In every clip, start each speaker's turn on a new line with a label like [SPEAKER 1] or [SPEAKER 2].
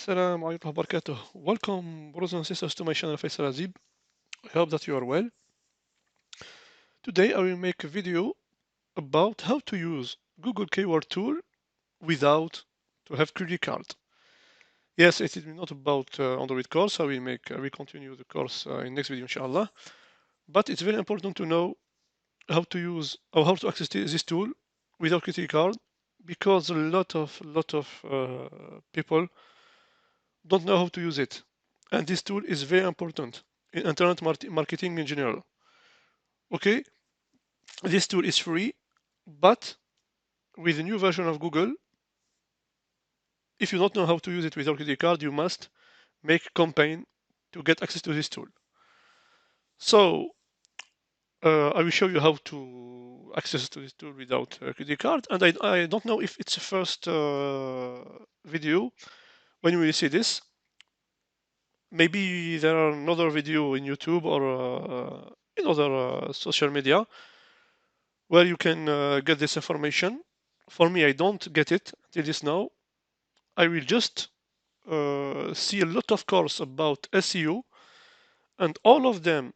[SPEAKER 1] Assalamu alaikum wa barakatuh. Welcome, brothers and sisters, to my channel Faisal Azib. I hope that you are well. Today I will make a video about how to use Google Keyword Tool without to have credit card. Yes, it is not about Android course. I will continue the course in next video, inshallah. But it's very important to know how to use or how to access this tool without credit card because a lot of people don't know how to use it. And this tool is very important in internet marketing in general. Okay, this tool is free, but with the new version of Google, if you don't know how to use it without credit card, you must make a campaign to get access to this tool. So I will show you how to access to this tool without credit card. And I don't know if it's the first video when you will see this. Maybe there are another video in YouTube or in other social media where you can get this information. For me, I don't get it till this now. I will just see a lot of course about SEO, and all of them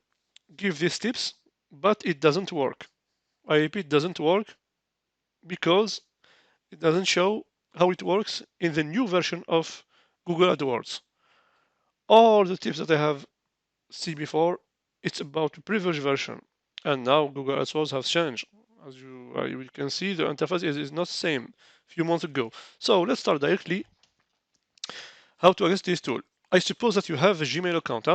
[SPEAKER 1] give these tips, but it doesn't work. I repeat, doesn't work because it doesn't show how it works in the new version of Google AdWords. All the tips that I have seen before, it's about the previous version, and now Google AdWords has changed. As you can see, the interface is not the same a few months ago. So let's start directly. How to access this tool? I suppose that you have a Gmail account.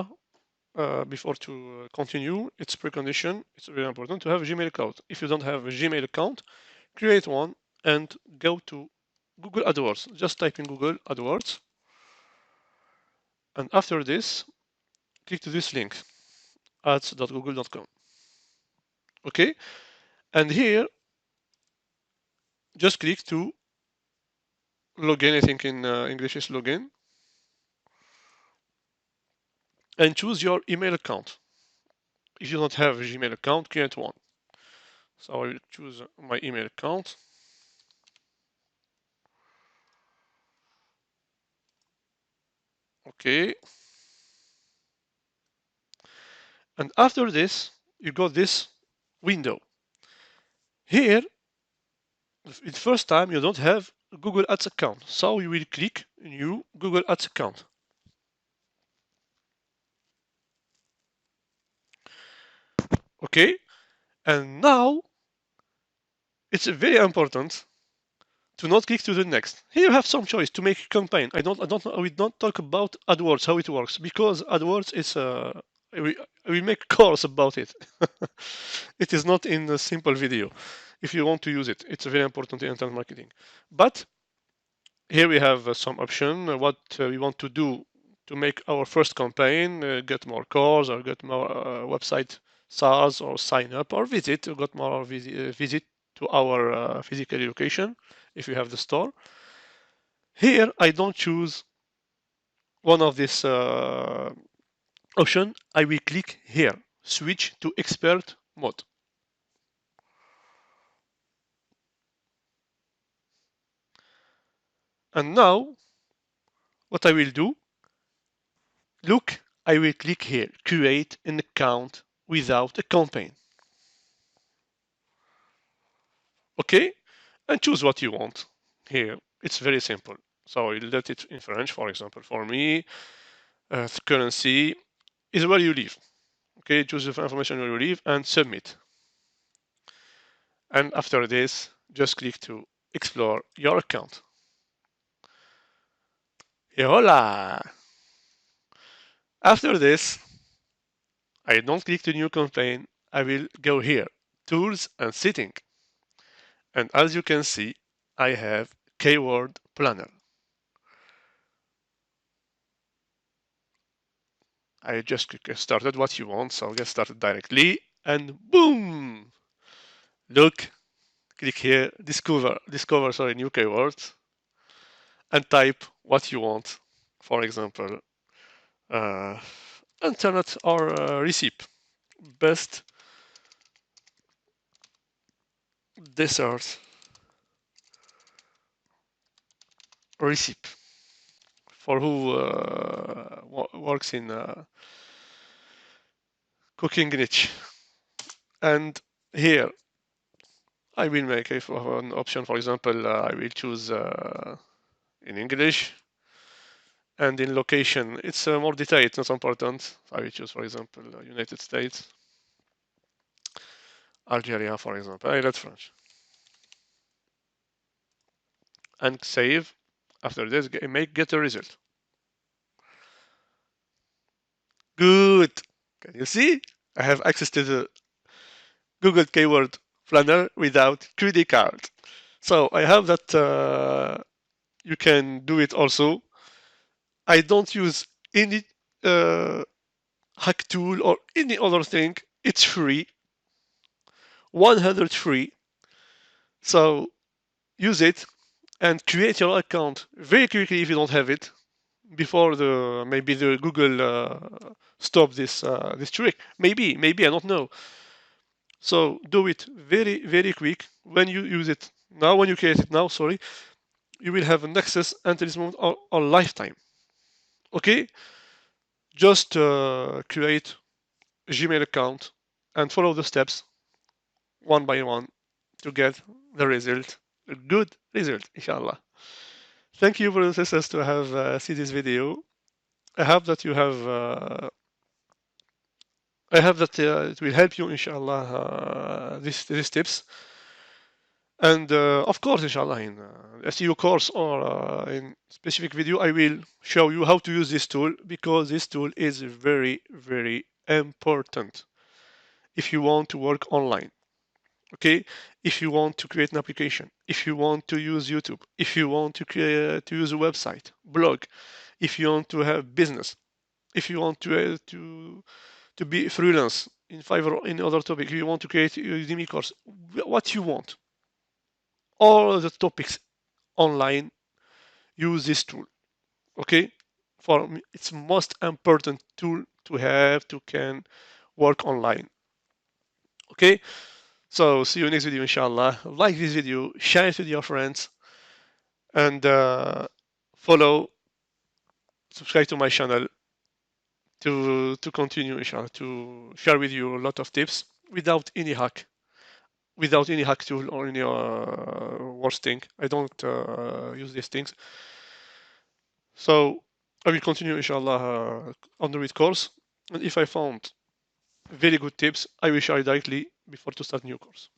[SPEAKER 1] Before to continue, it's precondition. It's very important to have a Gmail account. If you don't have a Gmail account, create one and go to Google AdWords. Just type in Google AdWords, and after this, click to this link, ads.google.com. Okay, and here just click to login. I think in English is login, and choose your email account. If you don't have a Gmail account, create one. So I will choose my email account. Okay. And after this, you got this window. Here, the first time you don't have a Google Ads account. So you will click new Google Ads account. Okay. And now it's very important to not click to the next. Here you have some choice to make a campaign. I will not talk about AdWords, how it works, because AdWords is we make a course about it. It is not in a simple video. If you want to use it, it's very important in internet marketing. But here we have some option what we want to do to make our first campaign, get more calls or get more website SaaS or sign up or visit, got more visit to our physical location if you have the store. Here I don't choose one of this option. I will click here, switch to expert mode. And now what I will do, look, I will click here, create an account without a campaign. Okay, and choose what you want. Here, it's very simple. So you let it in French, for example. For me, the currency is where you live. Okay, choose the information where you live and submit. And after this, just click to explore your account. Et hola! After this, I don't click to new campaign. I will go here, tools and setting. And as you can see, I have keyword planner. I just get started what you want, so I'll get started directly, and boom! Look, click here, discover new keywords, and type what you want. For example, uh, internet or recipe, best dessert recipe, for who works in cooking niche. And here I will make an option. For example, I will choose in English, and in location it's more detailed. It's not important. I will choose, for example, United States, Algeria, for example. I let French and save. After this, make get a result. Good. Can you see? I have access to the Google Keyword Planner without credit card. So I have that you can do it also. I don't use any hack tool or any other thing. It's free, 100 free. So use it and create your account very quickly if you don't have it before the maybe the Google stop this trick. Maybe I don't know. So do it very quick when you use it now. When you create it now, sorry, you will have an access until this moment or lifetime. Okay, just create a Gmail account and follow the steps one by one to get the result, a good result, inshallah. Thank you, brothers and sisters, to have seen this video. I hope that you have. I hope that it will help you, inshallah. These tips, and of course, inshallah, in SEO course or in specific video, I will show you how to use this tool because this tool is very important if you want to work online. Okay, if you want to create an application, if you want to use YouTube, if you want to create to use a website, blog, if you want to have business, if you want to be freelance in Fiverr or in other topic, if you want to create a Udemy course, what you want, all the topics online, use this tool. Okay, for me, it's most important tool to have to can work online. Okay. So see you next video, inshallah. Like this video, share it with your friends, and follow, subscribe to my channel to continue, inshallah, to share with you a lot of tips without any hack, without any hack tool or any worse thing. I don't use these things. So I will continue, inshallah, on the read course, and if I found very good tips, I will share it directly before to start new course.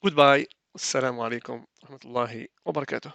[SPEAKER 1] Goodbye. Assalamu alaikum wa rahmatullahi wa barakatuh.